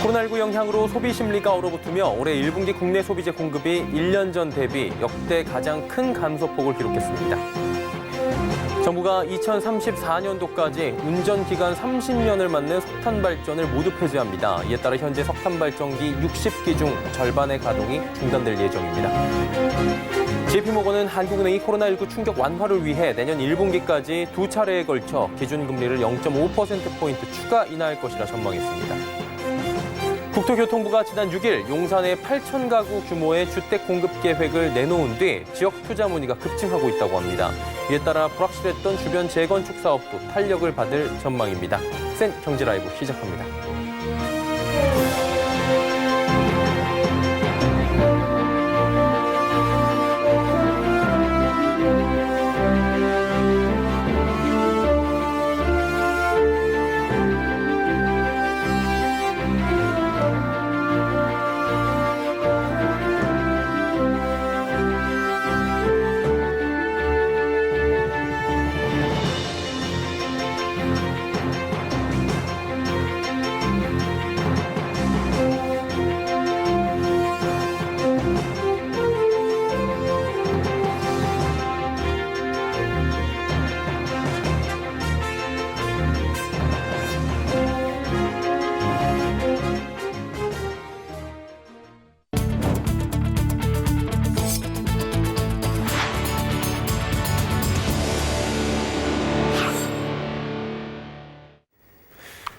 코로나19 영향으로 소비 심리가 얼어붙으며 올해 1분기 국내 소비재 공급이 1년 전 대비 역대 가장 큰 감소폭을 기록했습니다. 정부가 2034년도까지 운전기간 30년을 맞는 석탄 발전을 모두 폐지합니다. 이에 따라 현재 석탄 발전기 60기 중 절반의 가동이 중단될 예정입니다. JP모건은 한국은행이 코로나19 충격 완화를 위해 내년 1분기까지 두 차례에 걸쳐 기준금리를 0.5%포인트 추가 인하할 것이라 전망했습니다. 국토교통부가 지난 6일 용산에 8천 가구 규모의 주택 공급 계획을 내놓은 뒤 지역 투자 문의가 급증하고 있다고 합니다. 이에 따라 불확실했던 주변 재건축 사업도 탄력을 받을 전망입니다. 센 경제라이브 시작합니다.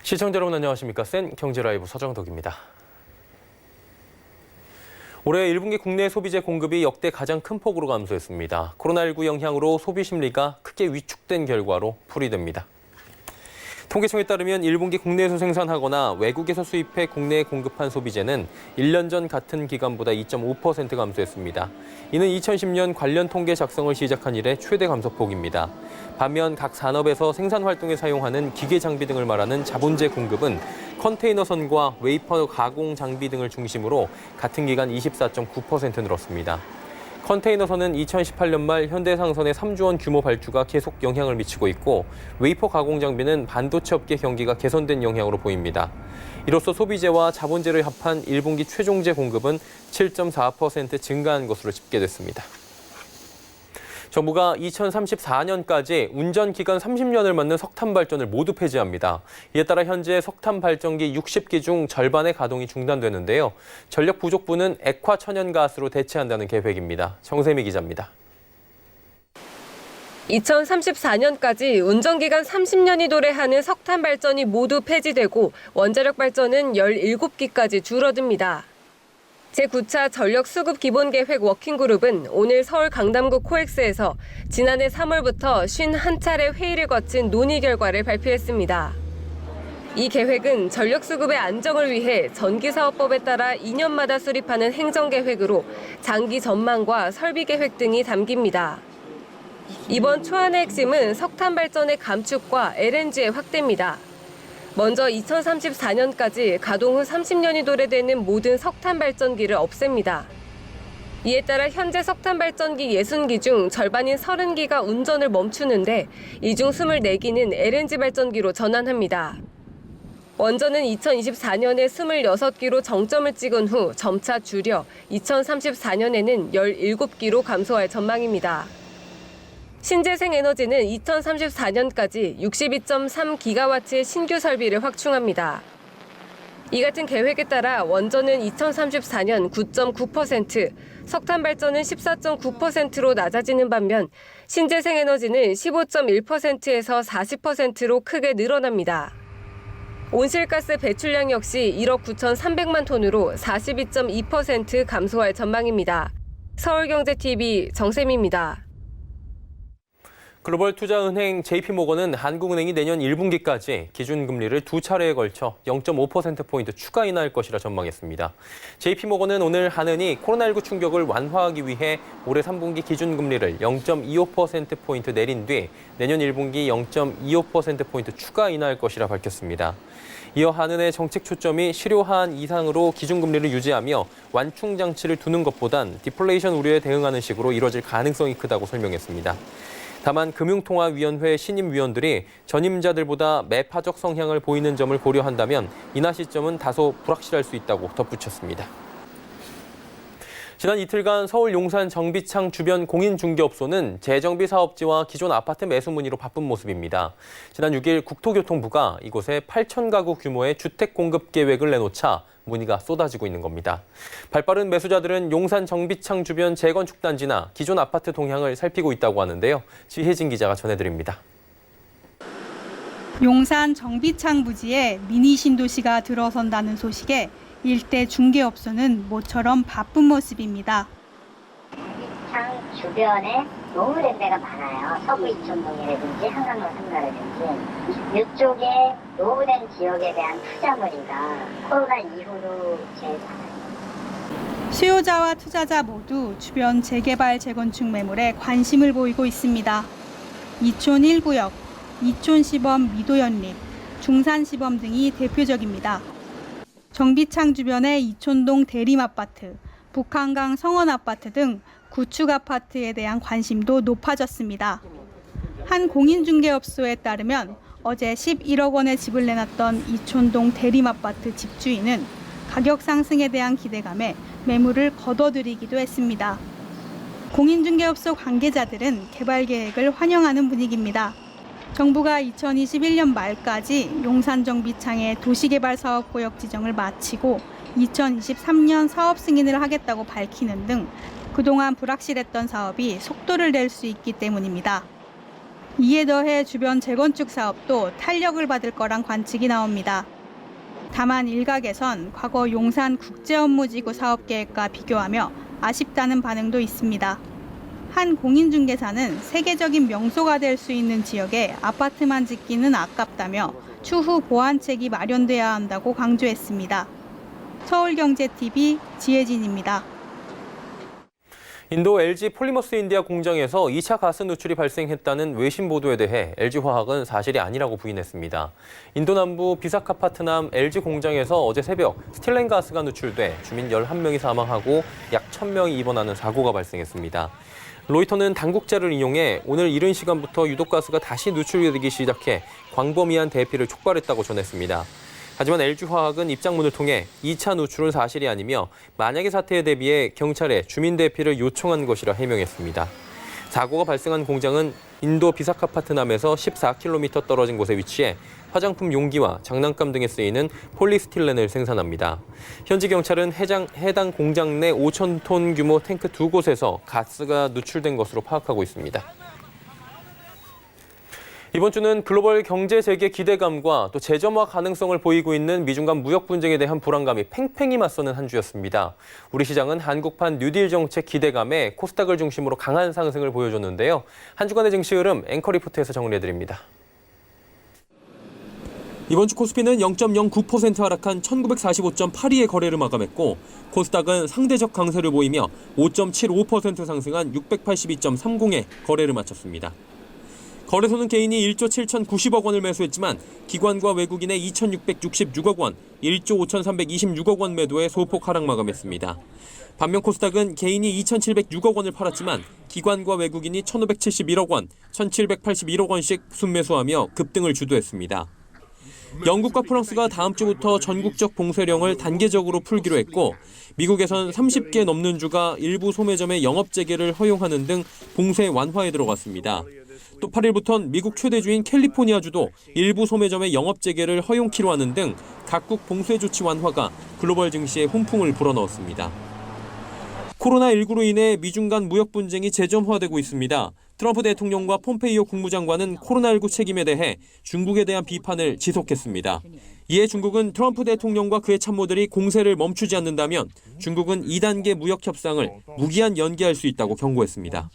시청자 여러분 안녕하십니까? 센 경제라이브 서정덕입니다. 올해 1분기 국내 소비재 공급이 역대 가장 큰 폭으로 감소했습니다. 코로나19 영향으로 소비 심리가 크게 위축된 결과로 풀이됩니다. 통계청에 따르면 1분기 국내에서 생산하거나 외국에서 수입해 국내에 공급한 소비재는 1년 전 같은 기간보다 2.5% 감소했습니다. 이는 2010년 관련 통계 작성을 시작한 이래 최대 감소폭입니다. 반면 각 산업에서 생산 활동에 사용하는 기계 장비 등을 말하는 자본재 공급은 컨테이너선과 웨이퍼 가공 장비 등을 중심으로 같은 기간 24.9% 늘었습니다. 컨테이너선은 2018년 말 현대상선의 3조 원 규모 발주가 계속 영향을 미치고 있고 웨이퍼 가공 장비는 반도체 업계 경기가 개선된 영향으로 보입니다. 이로써 소비재와 자본재를 합한 1분기 최종재 공급은 7.4% 증가한 것으로 집계됐습니다. 정부가 2034년까지 운전기간 30년을 맞는 석탄 발전을 모두 폐지합니다. 이에 따라 현재 석탄 발전기 60기 중 절반의 가동이 중단되는데요. 전력 부족분은 액화 천연가스로 대체한다는 계획입니다. 정세미 기자입니다. 2034년까지 운전기간 30년이 도래하는 석탄 발전이 모두 폐지되고 원자력 발전은 17기까지 줄어듭니다. 제9차 전력수급 기본계획 워킹그룹은 오늘 서울 강남구 코엑스에서 지난해 3월부터 51차례 회의를 거친 논의 결과를 발표했습니다. 이 계획은 전력수급의 안정을 위해 전기사업법에 따라 2년마다 수립하는 행정계획으로 장기 전망과 설비계획 등이 담깁니다. 이번 초안의 핵심은 석탄 발전의 감축과 LNG의 확대입니다. 먼저 2034년까지 가동 후 30년이 도래되는 모든 석탄 발전기를 없앱니다. 이에 따라 현재 석탄 발전기 60기 중 절반인 30기가 운전을 멈추는데 이 중 24기는 LNG 발전기로 전환합니다. 원전은 2024년에 26기로 정점을 찍은 후 점차 줄여 2034년에는 17기로 감소할 전망입니다. 신재생에너지는 2034년까지 62.3기가와트의 신규 설비를 확충합니다. 이 같은 계획에 따라 원전은 2034년 9.9%, 석탄 발전은 14.9%로 낮아지는 반면 신재생에너지는 15.1%에서 40%로 크게 늘어납니다. 온실가스 배출량 역시 1억 9,300만 톤으로 42.2% 감소할 전망입니다. 서울경제TV 정세미입니다. 글로벌 투자은행 JP모건은 한국은행이 내년 1분기까지 기준금리를 두 차례에 걸쳐 0.5%포인트 추가 인하할 것이라 전망했습니다. JP모건은 오늘 한은이 코로나19 충격을 완화하기 위해 올해 3분기 기준금리를 0.25%포인트 내린 뒤 내년 1분기 0.25%포인트 추가 인하할 것이라 밝혔습니다. 이어 한은의 정책 초점이 실효 하한 이상으로 기준금리를 유지하며 완충 장치를 두는 것보단 디플레이션 우려에 대응하는 식으로 이뤄질 가능성이 크다고 설명했습니다. 다만 금융통화위원회 신임위원들이 전임자들보다 매파적 성향을 보이는 점을 고려한다면 인하 시점은 다소 불확실할 수 있다고 덧붙였습니다. 지난 이틀간 서울 용산 정비창 주변 공인중개업소는 재정비 사업지와 기존 아파트 매수 문의로 바쁜 모습입니다. 지난 6일 국토교통부가 이곳에 8,000가구 규모의 주택 공급 계획을 내놓자 문의가 쏟아지고 있는 겁니다. 발빠른 매수자들은 용산 정비창 주변 재건축 단지나 기존 아파트 동향을 살피고 있다고 하는데요. 지혜진 기자가 전해드립니다. 용산 정비창 부지에 미니 신도시가 들어선다는 소식에 일대 중개업소는 모처럼 바쁜 모습입니다. 창 주변에 노후된 데가 많아요. 서구 이촌동이라든지 한강로 3가라든지 이쪽에 노후된 지역에 대한 투자물이가 코로나 이후로 제일 많아요. 수요자와 투자자 모두 주변 재개발 재건축 매물에 관심을 보이고 있습니다. 이촌 1구역, 이촌 시범 미도연립, 중산 시범 등이 대표적입니다. 정비창 주변의 이촌동 대림아파트, 북한강 성원아파트 등 구축 아파트에 대한 관심도 높아졌습니다. 한 공인중개업소에 따르면 어제 11억 원의 집을 내놨던 이촌동 대림아파트 집주인은 가격 상승에 대한 기대감에 매물을 거둬들이기도 했습니다. 공인중개업소 관계자들은 개발 계획을 환영하는 분위기입니다. 정부가 2021년 말까지 용산 정비창의 도시개발 사업구역 지정을 마치고 2023년 사업 승인을 하겠다고 밝히는 등 그동안 불확실했던 사업이 속도를 낼 수 있기 때문입니다. 이에 더해 주변 재건축 사업도 탄력을 받을 거란 관측이 나옵니다. 다만 일각에선 과거 용산 국제업무지구 사업계획과 비교하며 아쉽다는 반응도 있습니다. 한 공인중개사는 세계적인 명소가 될 수 있는 지역에 아파트만 짓기는 아깝다며 추후 보완책이 마련돼야 한다고 강조했습니다. 서울경제TV 지혜진입니다. 인도 LG 폴리머스 인디아 공장에서 2차 가스 누출이 발생했다는 외신 보도에 대해 LG화학은 사실이 아니라고 부인했습니다. 인도 남부 비사카파트남 LG 공장에서 어제 새벽 스틸렌 가스가 누출돼 주민 11명이 사망하고 약 1,000명이 입원하는 사고가 발생했습니다. 로이터는 당국자를 인용해 오늘 이른 시간부터 유독가스가 다시 누출되기 시작해 광범위한 대피를 촉발했다고 전했습니다. 하지만 LG화학은 입장문을 통해 2차 누출은 사실이 아니며 만약의 사태에 대비해 경찰에 주민 대피를 요청한 것이라 해명했습니다. 사고가 발생한 공장은 인도 비사카파트남에서 14km 떨어진 곳에 위치해 화장품 용기와 장난감 등에 쓰이는 폴리스틸렌을 생산합니다. 현지 경찰은 해당 공장 내 5,000톤 규모 탱크 2곳에서 가스가 누출된 것으로 파악하고 있습니다. 이번 주는 글로벌 경제 재개 기대감과 또 재점화 가능성을 보이고 있는 미중 간 무역 분쟁에 대한 불안감이 팽팽히 맞서는 한 주였습니다. 우리 시장은 한국판 뉴딜 정책 기대감에 코스닥을 중심으로 강한 상승을 보여줬는데요. 한 주간의 증시 흐름 앵커 리포트에서 정리해드립니다. 이번 주 코스피는 0.09% 하락한 1945.82의 거래를 마감했고 코스닥은 상대적 강세를 보이며 5.75% 상승한 682.30의 거래를 마쳤습니다. 거래소는 개인이 1조 7,090억 원을 매수했지만 기관과 외국인의 2,666억 원, 1조 5,326억 원 매도에 소폭 하락 마감했습니다. 반면 코스닥은 개인이 2,706억 원을 팔았지만 기관과 외국인이 1,571억 원, 1,781억 원씩 순매수하며 급등을 주도했습니다. 영국과 프랑스가 다음 주부터 전국적 봉쇄령을 단계적으로 풀기로 했고 미국에선 30개 넘는 주가 일부 소매점의 영업 재개를 허용하는 등 봉쇄 완화에 들어갔습니다. 또 8일부터는 미국 최대주인 캘리포니아주도 일부 소매점의 영업 재개를 허용키로 하는 등 각국 봉쇄 조치 완화가 글로벌 증시에 훈풍을 불어넣었습니다. 코로나19로 인해 미중 간 무역 분쟁이 재점화되고 있습니다. 트럼프 대통령과 폼페이오 국무장관은 코로나19 책임에 대해 중국에 대한 비판을 지속했습니다. 이에 중국은 트럼프 대통령과 그의 참모들이 공세를 멈추지 않는다면 중국은 2단계 무역 협상을 무기한 연기할 수 있다고 경고했습니다.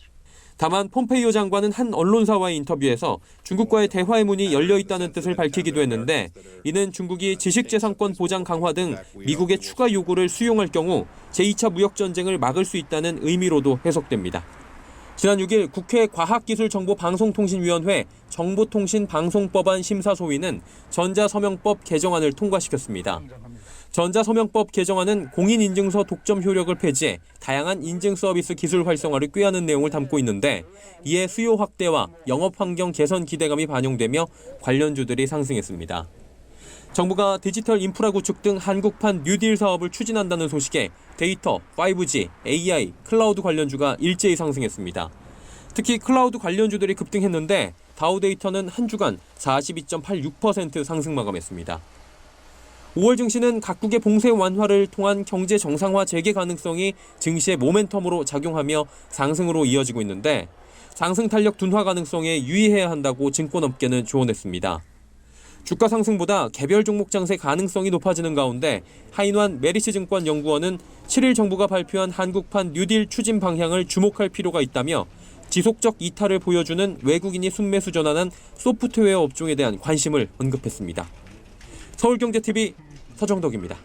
다만 폼페이오 장관은 한 언론사와의 인터뷰에서 중국과의 대화의 문이 열려 있다는 뜻을 밝히기도 했는데 이는 중국이 지식재산권 보장 강화 등 미국의 추가 요구를 수용할 경우 제2차 무역 전쟁을 막을 수 있다는 의미로도 해석됩니다. 지난 6일 국회 과학기술정보방송통신위원회 정보통신방송법안 심사소위는 전자서명법 개정안을 통과시켰습니다. 전자서명법 개정안은 공인인증서 독점 효력을 폐지해 다양한 인증 서비스 기술 활성화를 꾀하는 내용을 담고 있는데 이에 수요 확대와 영업환경 개선 기대감이 반영되며 관련주들이 상승했습니다. 정부가 디지털 인프라 구축 등 한국판 뉴딜 사업을 추진한다는 소식에 데이터, 5G, AI, 클라우드 관련주가 일제히 상승했습니다. 특히 클라우드 관련주들이 급등했는데 다우데이터는 한 주간 42.86% 상승 마감했습니다. 5월 증시는 각국의 봉쇄 완화를 통한 경제 정상화 재개 가능성이 증시의 모멘텀으로 작용하며 상승으로 이어지고 있는데 상승 탄력 둔화 가능성에 유의해야 한다고 증권업계는 조언했습니다. 주가 상승보다 개별 종목 장세 가능성이 높아지는 가운데 하인환 메리츠증권 연구원은 7일 정부가 발표한 한국판 뉴딜 추진 방향을 주목할 필요가 있다며 지속적 이탈을 보여주는 외국인이 순매수 전환한 소프트웨어 업종에 대한 관심을 언급했습니다. 서울경제TV 서정덕입니다.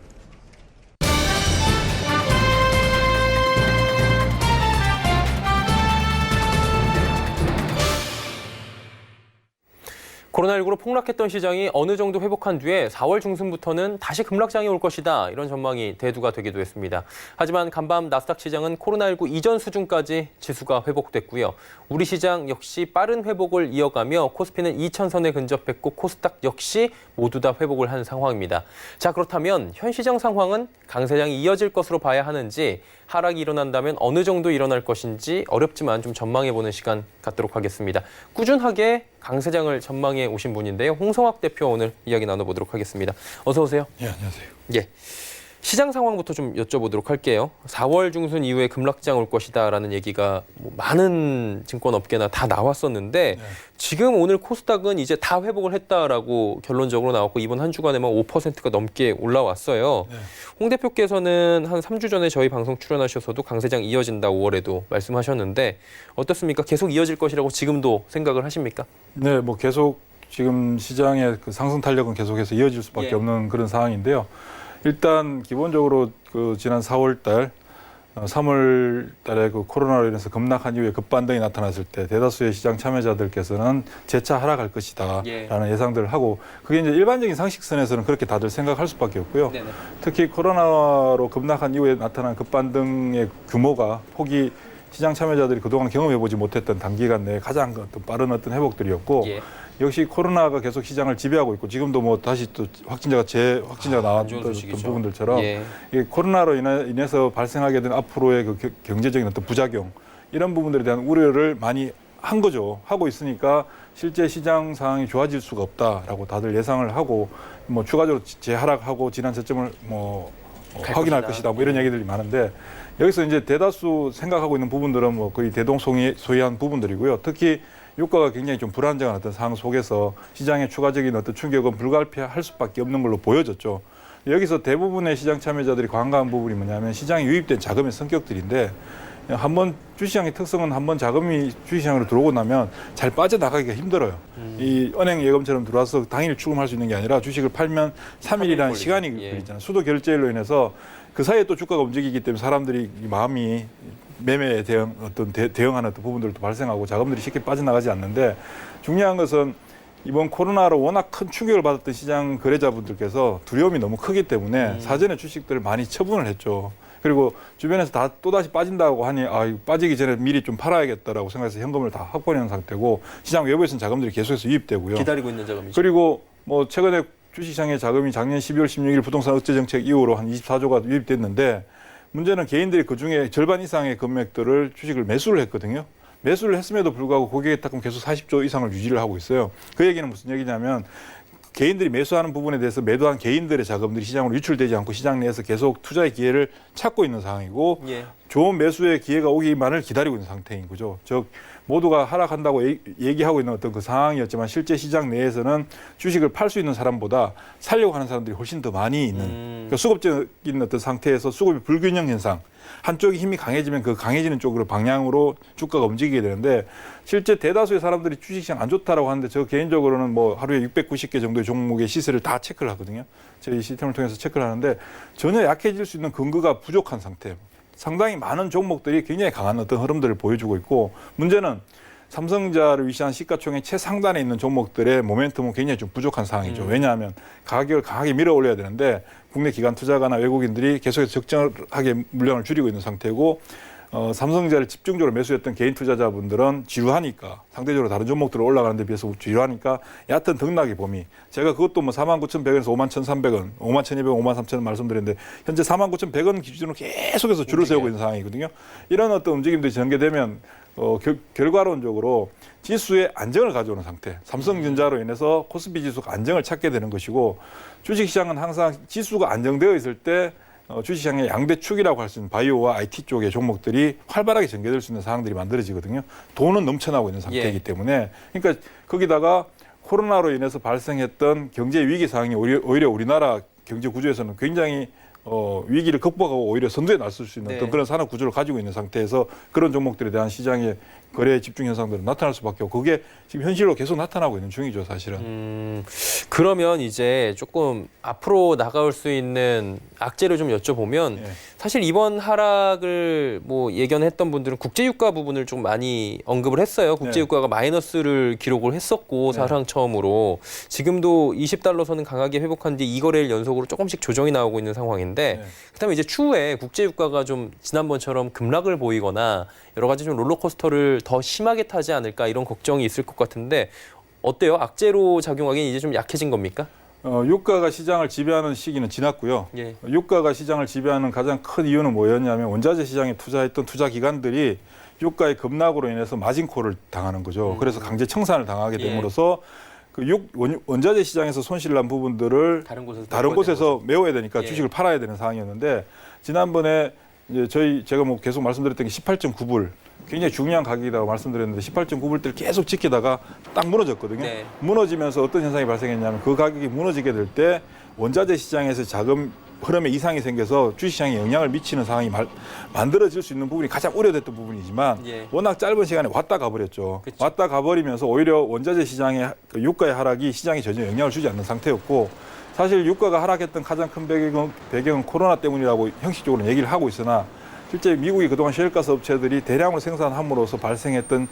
코로나19로 폭락했던 시장이 어느 정도 회복한 뒤에 4월 중순부터는 다시 급락장이 올 것이다. 이런 전망이 대두가 되기도 했습니다. 하지만 간밤 나스닥 시장은 코로나19 이전 수준까지 지수가 회복됐고요. 우리 시장 역시 빠른 회복을 이어가며 코스피는 2,000선에 근접했고 코스닥 역시 모두 다 회복을 한 상황입니다. 자, 그렇다면 현 시장 상황은 강세장이 이어질 것으로 봐야 하는지 하락이 일어난다면 어느 정도 일어날 것인지 어렵지만 좀 전망해보는 시간 갖도록 하겠습니다. 꾸준하게 강세장을 전망해 오신 분인데요. 홍성학 대표 오늘 이야기 나눠보도록 하겠습니다. 어서 오세요. 예, 안녕하세요. 예. 시장 상황부터 좀 여쭤보도록 할게요. 4월 중순 이후에 급락장 올 것이다라는 얘기가 많은 증권업계나 다 나왔었는데 지금 오늘 코스닥은 이제 다 회복을 했다라고 결론적으로 나왔고 이번 한 주간에만 5%가 넘게 올라왔어요. 홍 대표께서는 한 3주 전에 저희 방송 출연하셔서도 강세장 이어진다 5월에도 말씀하셨는데 어떻습니까? 계속 이어질 것이라고 지금도 생각을 하십니까? 네, 뭐 계속 지금 시장의 그 상승 탄력은 계속해서 이어질 수밖에 없는 그런 상황인데요. 일단 기본적으로 그 지난 4월 달, 3월 달에 그 코로나로 인해서 급락한 이후에 급반등이 나타났을 때 대다수의 시장 참여자들께서는 재차 하락할 것이다라는 예상들을 하고 그게 이제 일반적인 상식선에서는 그렇게 다들 생각할 수밖에 없고요. 네네. 특히 코로나로 급락한 이후에 나타난 급반등의 규모가 폭이 시장 참여자들이 그동안 경험해보지 못했던 단기간 내에 가장 어떤 빠른 어떤 회복들이었고 예. 역시 코로나가 계속 시장을 지배하고 있고 지금도 뭐 다시 또 확진자가 나왔던 부분들처럼 이 코로나로 인해서 발생하게 된 앞으로의 그 경제적인 어떤 부작용 이런 부분들에 대한 우려를 많이 한 거죠. 하고 있으니까 실제 시장 상황이 좋아질 수가 없다라고 다들 예상을 하고 뭐 추가적으로 재하락하고 지난 저점을 확인할 것이다. 뭐 이런 얘기들이 많은데 여기서 이제 대다수 생각하고 있는 부분들은 뭐 거의 대동소이한 부분들이고요. 특히 유가가 굉장히 좀 불안정한 어떤 상황 속에서 시장의 추가적인 어떤 충격은 불가피할 수밖에 없는 걸로 보여졌죠. 여기서 대부분의 시장 참여자들이 관가한 부분이 뭐냐면 시장에 유입된 자금의 성격들인데 한번 주시장의 특성은 한번 자금이 주시장으로 들어오고 나면 잘 빠져나가기가 힘들어요. 이 은행 예금처럼 들어와서 당일 출금할 수 있는 게 아니라 주식을 팔면 3일이라는 시간이 걸리잖아요. 수도 결제일로 인해서 그 사이에 또 주가가 움직이기 때문에 사람들이 마음이 매매에 대응하는 어떤 부분들도 발생하고 자금들이 쉽게 빠져나가지 않는데 중요한 것은 이번 코로나로 워낙 큰 충격을 받았던 시장 거래자분들께서 두려움이 너무 크기 때문에 사전에 주식들을 많이 처분을 했죠. 그리고 주변에서 다 또다시 빠진다고 하니 빠지기 전에 미리 좀 팔아야겠다라고 생각해서 현금을 다 확보해 놓은 상태고 시장 외부에서는 자금들이 계속해서 유입되고요. 기다리고 있는 자금이죠. 그리고 뭐 최근에 주식시장의 자금이 작년 12월 16일 부동산 억제 정책 이후로 한 24조가 유입됐는데 문제는 개인들이 그중에 절반 이상의 금액들을 주식을 매수를 했거든요. 매수를 했음에도 불구하고 고객의 탁금 계속 40조 이상을 유지를 하고 있어요. 그 얘기는 무슨 얘기냐면 개인들이 매수하는 부분에 대해서 매도한 개인들의 자금들이 시장으로 유출되지 않고 시장 내에서 계속 투자의 기회를 찾고 있는 상황이고 좋은 매수의 기회가 오기만을 기다리고 있는 상태인 거죠. 즉 모두가 하락한다고 얘기하고 있는 어떤 그 상황이었지만 실제 시장 내에서는 주식을 팔 수 있는 사람보다 살려고 하는 사람들이 훨씬 더 많이 있는 그러니까 수급적인 어떤 상태에서 수급이 불균형 현상 한쪽이 힘이 강해지면 그 강해지는 쪽으로 방향으로 주가가 움직이게 되는데 실제 대다수의 사람들이 주식시장 안 좋다라고 하는데 저 개인적으로는 뭐 하루에 690개 정도의 종목의 시세를 다 체크를 하거든요. 저희 시스템을 통해서 체크를 하는데 전혀 약해질 수 있는 근거가 부족한 상태예요. 상당히 많은 종목들이 굉장히 강한 어떤 흐름들을 보여주고 있고 문제는 삼성전자를 위시한 시가총액 최상단에 있는 종목들의 모멘텀은 굉장히 좀 부족한 상황이죠. 왜냐하면 가격을 강하게 밀어 올려야 되는데 국내 기관 투자가나 외국인들이 계속해서 적절하게 물량을 줄이고 있는 상태고 삼성전자를 집중적으로 매수했던 개인 투자자분들은 지루하니까 상대적으로 다른 종목들을 올라가는 데 비해서 지루하니까 얕은 등락의 범위. 제가 그것도 뭐 49,100원에서 51,300원, 51,200원, 53,000원 말씀드렸는데 현재 49,100원 기준으로 계속해서 줄을 세우고 있는 상황이거든요. 이런 어떤 움직임들이 전개되면 결과론적으로 지수의 안정을 가져오는 상태. 삼성전자로 인해서 코스피 지수가 안정을 찾게 되는 것이고 주식시장은 항상 지수가 안정되어 있을 때 주식시장의 양대 축이라고 할 수 있는 바이오와 IT 쪽의 종목들이 활발하게 전개될 수 있는 상황들이 만들어지거든요. 돈은 넘쳐나고 있는 상태이기 때문에 그러니까 거기다가 코로나로 인해서 발생했던 경제 위기 상황이 오히려 우리나라 경제 구조에서는 굉장히 위기를 극복하고 오히려 선두에 나설 수 있는 어떤 그런 산업 구조를 가지고 있는 상태에서 그런 종목들에 대한 시장의 거래 집중 현상들은 나타날 수밖에 없고 그게 지금 현실로 계속 나타나고 있는 중이죠, 사실은. 그러면 이제 조금 앞으로 나가올 수 있는 악재를 좀 여쭤보면 사실 이번 하락을 뭐 예견했던 분들은 국제유가 부분을 좀 많이 언급을 했어요. 국제유가가 마이너스를 기록을 했었고 사상 처음으로 지금도 20달러선은 강하게 회복한 뒤 2거래일 연속으로 조금씩 조정이 나오고 있는 상황인데 그다음에 이제 추후에 국제유가가 좀 지난번처럼 급락을 보이거나 여러 가지 좀 롤러코스터를 더 심하게 타지 않을까 이런 걱정이 있을 것 같은데 어때요? 악재로 작용하기엔 이제 좀 약해진 겁니까? 유가가 시장을 지배하는 시기는 지났고요. 유가가 시장을 지배하는 가장 큰 이유는 뭐였냐면 원자재 시장에 투자했던 투자 기관들이 유가의 급락으로 인해서 마진콜을 당하는 거죠. 그래서 강제 청산을 당하게 됨으로써 그 원자재 시장에서 손실난 부분들을 다른 곳에서 메워야 되니까 주식을 팔아야 되는 상황이었는데 지난번에 이제 제가 뭐 계속 말씀드렸던 게 18.9불 굉장히 중요한 가격이라고 말씀드렸는데 18.9불대를 계속 지키다가 딱 무너졌거든요. 무너지면서 어떤 현상이 발생했냐면 그 가격이 무너지게 될 때 원자재 시장에서 자금 흐름에 이상이 생겨서 주식시장에 영향을 미치는 상황이 만들어질 수 있는 부분이 가장 우려됐던 부분이지만 워낙 짧은 시간에 왔다 가버렸죠. 왔다 가버리면서 오히려 원자재 시장의 그 유가의 하락이 시장에 전혀 영향을 주지 않는 상태였고 사실 유가가 하락했던 가장 큰 배경은 코로나 때문이라고 형식적으로 얘기를 하고 있으나 실제 미국이 그동안 셰일가스 업체들이 대량으로 생산함으로써 발생했던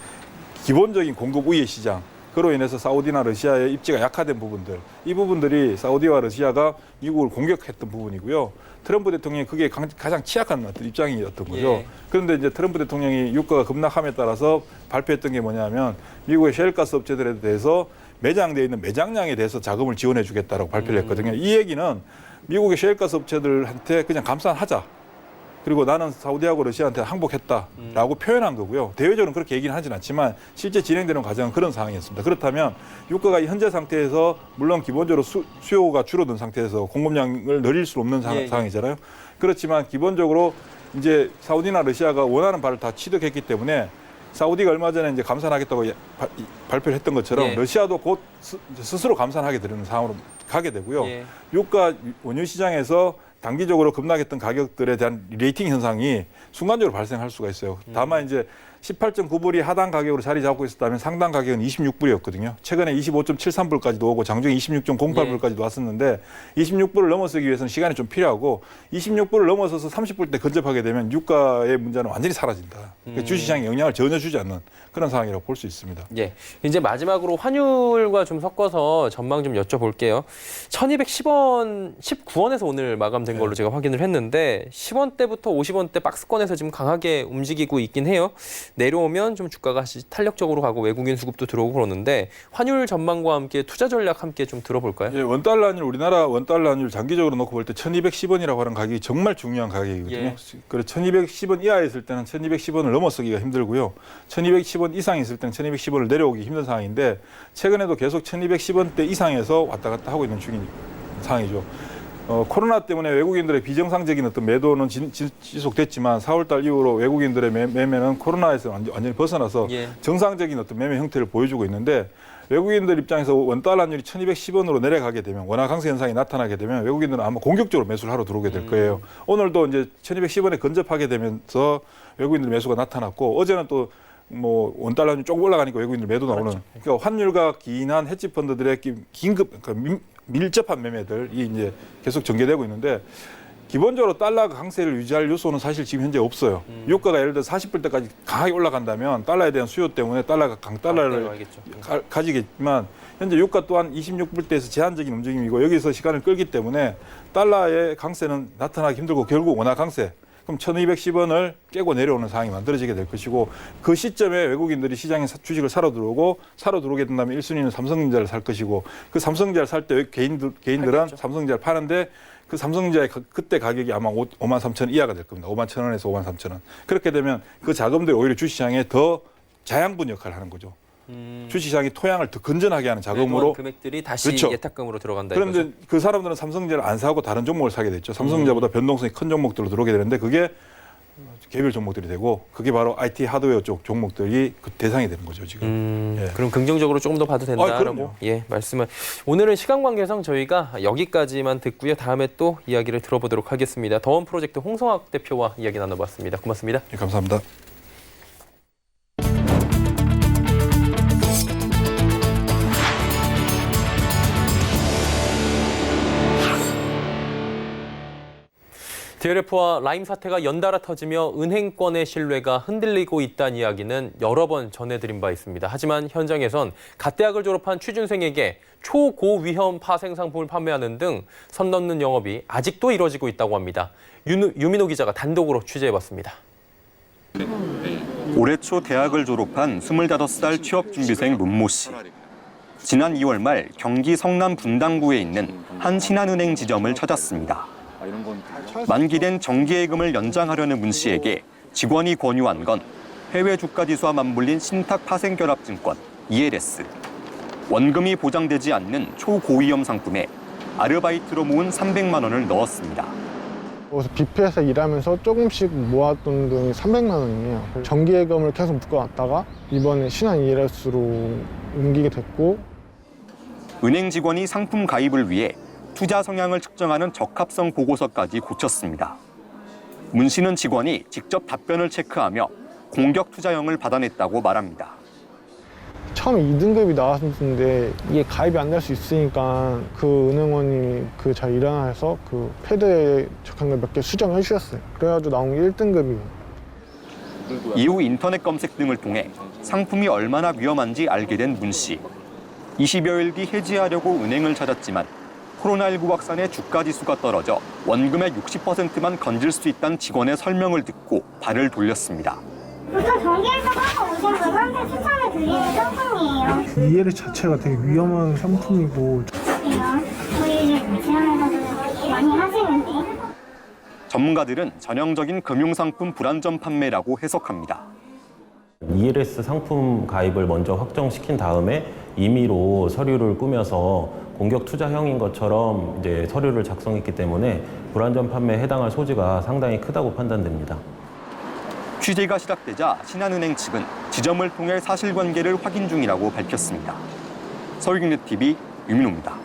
기본적인 공급 우회 시장 그로 인해서 사우디나 러시아의 입지가 약화된 부분들 이 부분들이 사우디와 러시아가 미국을 공격했던 부분이고요. 트럼프 대통령이 그게 가장 취약한 어떤 입장이었던 거죠. 그런데 이제 트럼프 대통령이 유가가 급락함에 따라서 발표했던 게 뭐냐면 미국의 셰일가스 업체들에 대해서 매장되어 있는 매장량에 대해서 자금을 지원해 주겠다라고 발표를 했거든요. 이 얘기는 미국의 셰일가스 업체들한테 그냥 감산하자. 그리고 나는 사우디하고 러시아한테 항복했다라고 표현한 거고요. 대외적으로는 그렇게 얘기는 하진 않지만 실제 진행되는 과정은 그런 상황이었습니다. 그렇다면 유가가 현재 상태에서 물론 기본적으로 수요가 줄어든 상태에서 공급량을 늘릴 수 없는 상황이잖아요. 그렇지만 기본적으로 이제 사우디나 러시아가 원하는 바를 다 취득했기 때문에 사우디가 얼마 전에 이제 감산하겠다고 발표를 했던 것처럼 러시아도 곧 스스로 감산하게 되는 상황으로 가게 되고요. 유가 원유 시장에서 단기적으로 급락했던 가격들에 대한 레이팅 현상이 순간적으로 발생할 수가 있어요. 다만 이제 18.9불이 하단 가격으로 자리 잡고 있었다면 상단 가격은 26불이었거든요. 최근에 25.73불까지도 오고 장중에 26.08불까지도 왔었는데 26불을 넘어서기 위해서는 시간이 좀 필요하고 26불을 넘어서서 30불대 근접하게 되면 유가의 문제는 완전히 사라진다. 그러니까 주식시장에 영향을 전혀 주지 않는 그런 상황이라고 볼 수 있습니다. 이제 마지막으로 환율과 좀 섞어서 전망 좀 여쭤볼게요. 1210원, 19원에서 오늘 마감된 걸로 제가 확인을 했는데 10원대부터 50원대 박스권에서 지금 강하게 움직이고 있긴 해요. 내려오면 좀 주가가 다시 탄력적으로 가고 외국인 수급도 들어오고 그러는데 환율 전망과 함께 투자 전략 함께 좀 들어볼까요? 원달러 환율 우리나라 원달러 환율 장기적으로 놓고 볼 때 1210원이라고 하는 가격이 정말 중요한 가격이거든요. 그래서 1210원 이하에 있을 때는 1210원을 넘어서기가 힘들고요. 1210원 이상에 있을 때는 1210원을 내려오기 힘든 상황인데 최근에도 계속 1210원대 이상에서 왔다 갔다 하고 있는 중인 상황이죠. 코로나 때문에 외국인들의 비정상적인 어떤 매도는 지속됐지만 4월달 이후로 외국인들의 매매는 코로나에서 완전히 벗어나서 정상적인 어떤 매매 형태를 보여주고 있는데 외국인들 입장에서 원달러 환율이 1210원으로 내려가게 되면 원화 강세 현상이 나타나게 되면 외국인들은 아마 공격적으로 매수를 하러 들어오게 될 거예요. 오늘도 이제 1210원에 근접하게 되면서 외국인들 매수가 나타났고 어제는 또 뭐 원달러 환율이 조금 올라가니까 외국인들 매도 나오는 그러니까 환율과 기인한 헤지 펀드들의 긴급 그러니까 밀접한 매매들이 이제 계속 전개되고 있는데 기본적으로 달러 강세를 유지할 요소는 사실 지금 현재 없어요. 유가가 예를 들어 40불대까지 강하게 올라간다면 달러에 대한 수요 때문에 달러가 강달러를 가지겠지만 현재 유가 또한 26불대에서 제한적인 움직임이고 여기서 시간을 끌기 때문에 달러의 강세는 나타나기 힘들고 결국 원화 강세 그럼 1210원을 깨고 내려오는 상황이 만들어지게 될 것이고 그 시점에 외국인들이 시장에 주식을 사러 들어오게 된다면 1순위는 삼성전자를 살 것이고 그 삼성전자를 살 때 개인들은 삼성전자를 파는데 그 삼성전자의 그때 가격이 아마 5만 3천 원 이하가 될 겁니다. 5만 1천 원에서 5만 3천 원. 그렇게 되면 그 자금들이 오히려 주식시장에 더 자양분 역할을 하는 거죠. 주식시장이 토양을 더 건전하게 하는 자금으로 금액들이 다시 그렇죠. 예탁금으로 들어간다. 그런데 이거죠? 그 사람들은 삼성전자를 안 사고 다른 종목을 사게 됐죠. 삼성전자보다 변동성이 큰 종목들로 들어오게 되는데 그게 개별 종목들이 되고 그게 바로 IT 하드웨어 쪽 종목들이 그 대상이 되는 거죠 지금. 예. 그럼 긍정적으로 조금 더 봐도 된다라고 말씀을. 오늘은 시간 관계상 저희가 여기까지만 듣고요. 다음에 또 이야기를 들어보도록 하겠습니다. 더원 프로젝트 홍성학 대표와 이야기 나눠봤습니다. 고맙습니다. 예, 감사합니다. DLF와 라임 사태가 연달아 터지며 은행권의 신뢰가 흔들리고 있다는 이야기는 여러 번 전해드린 바 있습니다. 하지만 현장에선 갓대학을 졸업한 취준생에게 초고위험 파생 상품을 판매하는 등 선 넘는 영업이 아직도 이뤄지고 있다고 합니다. 유민호 기자가 단독으로 취재해봤습니다. 올해 초 대학을 졸업한 25살 취업준비생 문모 씨. 지난 2월 말 경기 성남 분당구에 있는 한 신한은행 지점을 찾았습니다. 만기된 정기예금을 연장하려는 문 씨에게 직원이 권유한 건 해외 주가지수와 맞물린 신탁 파생결합증권 ELS. 원금이 보장되지 않는 초고위험 상품에 아르바이트로 모은 300만 원을 넣었습니다. 그래서 뷔페에서 일하면서 조금씩 모았던 돈이 300만 원이에요. 정기예금을 계속 묶어놨다가 이번에 신한 ELS로 옮기게 됐고. 은행 직원이 상품 가입을 위해 투자 성향을 측정하는 적합성 보고서까지 고쳤습니다. 문 씨는 직원이 직접 답변을 체크하며 공격 투자형을 받아냈다고 말합니다. 처음에 2등급이 나왔는데 이게 가입이 안 될 수 있으니까 그 은행원이 잘 일어나서 그 패드에 적한 걸 몇 개 수정해 주셨어요. 그래가지고 나온 게 1등급이에요. 이후 인터넷 검색 등을 통해 상품이 얼마나 위험한지 알게 된 문 씨. 20여일 뒤 해지하려고 은행을 찾았지만 코로나19 확산에 주가지수가 떨어져 원금의 60%만 건질 수 있다는 직원의 설명을 듣고 발을 돌렸습니다. 보통 정기예금하고 오신 분한테 추천을 드리는 상품이에요. ELS 자체가 되게 위험한 상품이고. 저희 지원에서도 많이 하시는데. 전문가들은 전형적인 금융상품 불안전 판매라고 해석합니다. ELS 상품 가입을 먼저 확정시킨 다음에 임의로 서류를 꾸며서 공격 투자형인 것처럼 이제 서류를 작성했기 때문에 불안전 판매에 해당할 소지가 상당히 크다고 판단됩니다. 취재가 시작되자 신한은행 측은 지점을 통해 사실관계를 확인 중이라고 밝혔습니다. 서울경제TV 유민호입니다.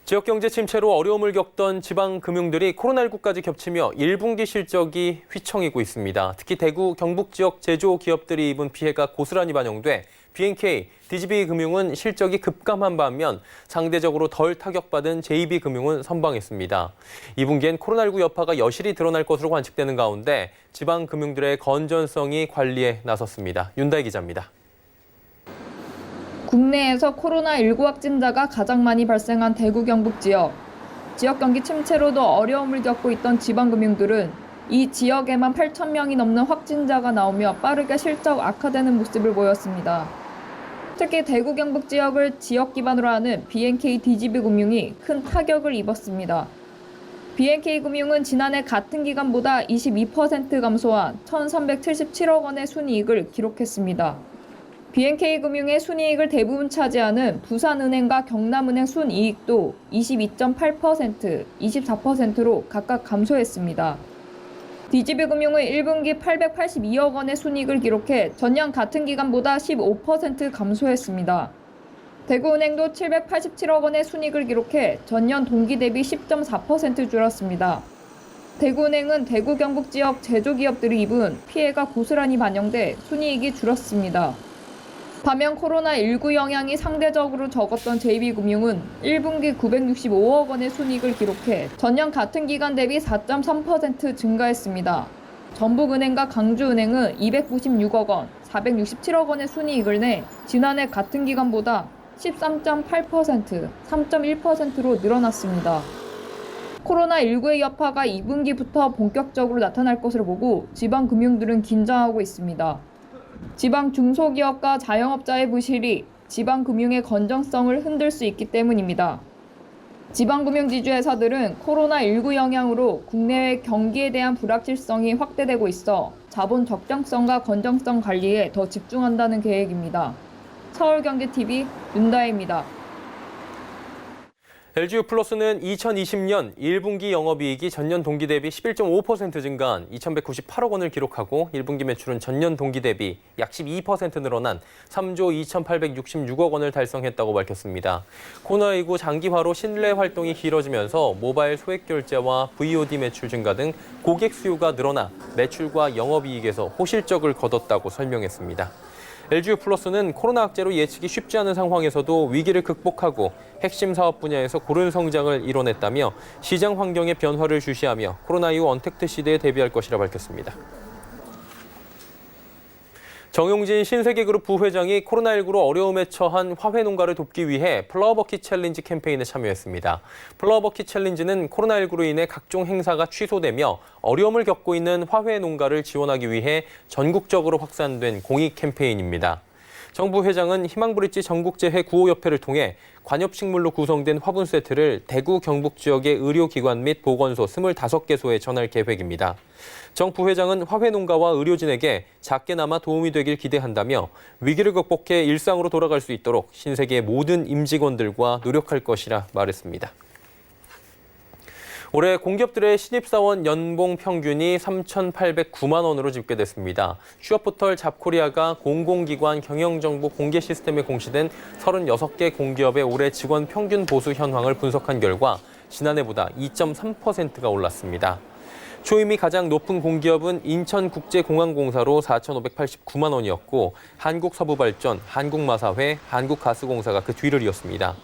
지역경제 침체로 어려움을 겪던 지방금융들이 코로나19까지 겹치며 1분기 실적이 휘청이고 있습니다. 특히 대구, 경북 지역 제조기업들이 입은 피해가 고스란히 반영돼 B&K, DGB금융은 실적이 급감한 반면 상대적으로 덜 타격받은 JB금융은 선방했습니다. 2분기엔 코로나19 여파가 여실히 드러날 것으로 관측되는 가운데 지방금융들의 건전성이 관리에 나섰습니다. 윤다희 기자입니다. 국내에서 코로나19 확진자가 가장 많이 발생한 대구 경북 지역. 지역 경기 침체로도 어려움을 겪고 있던 지방금융들은 이 지역에만 8,000명이 넘는 확진자가 나오며 빠르게 실적 악화되는 모습을 보였습니다. 특히 대구 경북 지역을 지역 기반으로 하는 B&K DGB금융이 큰 타격을 입었습니다. B&K금융은 지난해 같은 기간보다 22% 감소한 1,377억 원의 순이익을 기록했습니다. B&K금융의 순이익을 대부분 차지하는 부산은행과 경남은행 순이익도 22.8%, 24%로 각각 감소했습니다. DGB금융은 1분기 882억 원의 순이익을 기록해 전년 같은 기간보다 15% 감소했습니다. 대구은행도 787억 원의 순이익을 기록해 전년 동기 대비 10.4% 줄었습니다. 대구은행은 대구 경북 지역 제조기업들이 입은 피해가 고스란히 반영돼 순이익이 줄었습니다. 반면 코로나19 영향이 상대적으로 적었던 JB금융은 1분기 965억 원의 순이익을 기록해 전년 같은 기간 대비 4.3% 증가했습니다. 전북은행과 강주은행은 296억 원, 467억 원의 순이익을 내 지난해 같은 기간보다 13.8%, 3.1%로 늘어났습니다. 코로나19의 여파가 2분기부터 본격적으로 나타날 것으로 보고 지방금융들은 긴장하고 있습니다. 지방 중소기업과 자영업자의 부실이 지방금융의 건전성을 흔들 수 있기 때문입니다. 지방금융지주회사들은 코로나19 영향으로 국내외 경기에 대한 불확실성이 확대되고 있어 자본 적정성과 건전성 관리에 더 집중한다는 계획입니다. 서울경제TV 윤다혜입니다. LG유플러스는 2020년 1분기 영업이익이 전년 동기 대비 11.5% 증가한 2,198억 원을 기록하고 1분기 매출은 전년 동기 대비 약 12% 늘어난 3조 2,866억 원을 달성했다고 밝혔습니다. 코로나19 장기화로 신뢰 활동이 길어지면서 모바일 소액 결제와 VOD 매출 증가 등 고객 수요가 늘어나 매출과 영업이익에서 호실적을 거뒀다고 설명했습니다. LG유플러스는 코로나 악재로 예측이 쉽지 않은 상황에서도 위기를 극복하고 핵심 사업 분야에서 고른 성장을 이뤄냈다며 시장 환경의 변화를 주시하며 코로나 이후 언택트 시대에 대비할 것이라 밝혔습니다. 정용진 신세계그룹 부회장이 코로나19로 어려움에 처한 화훼 농가를 돕기 위해 플라워버킷 챌린지 캠페인에 참여했습니다. 플라워버킷 챌린지는 코로나19로 인해 각종 행사가 취소되며 어려움을 겪고 있는 화훼 농가를 지원하기 위해 전국적으로 확산된 공익 캠페인입니다. 정 부회장은 희망브릿지 전국재해 구호협회를 통해 관엽식물로 구성된 화분 세트를 대구 경북 지역의 의료기관 및 보건소 25개소에 전할 계획입니다. 정 부회장은 화훼 농가와 의료진에게 작게나마 도움이 되길 기대한다며 위기를 극복해 일상으로 돌아갈 수 있도록 신세계의 모든 임직원들과 노력할 것이라 말했습니다. 올해 공기업들의 신입사원 연봉 평균이 3,809만 원으로 집계됐습니다. 취업포털 잡코리아가 공공기관 경영정보 공개 시스템에 공시된 36개 공기업의 올해 직원 평균 보수 현황을 분석한 결과 지난해보다 2.3%가 올랐습니다. 초임이 가장 높은 공기업은 인천국제공항공사로 4,589만 원이었고 한국서부발전, 한국마사회, 한국가스공사가 그 뒤를 이었습니다.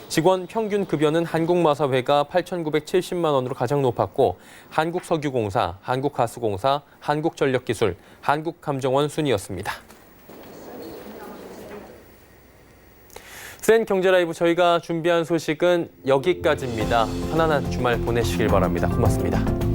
직원 평균 급여는 한국마사회가 8,970만 원으로 가장 높았고 한국석유공사, 한국가스공사, 한국전력기술, 한국감정원 순이었습니다. 센 경제라이브 저희가 준비한 소식은 여기까지입니다. 편안한 주말 보내시길 바랍니다. 고맙습니다.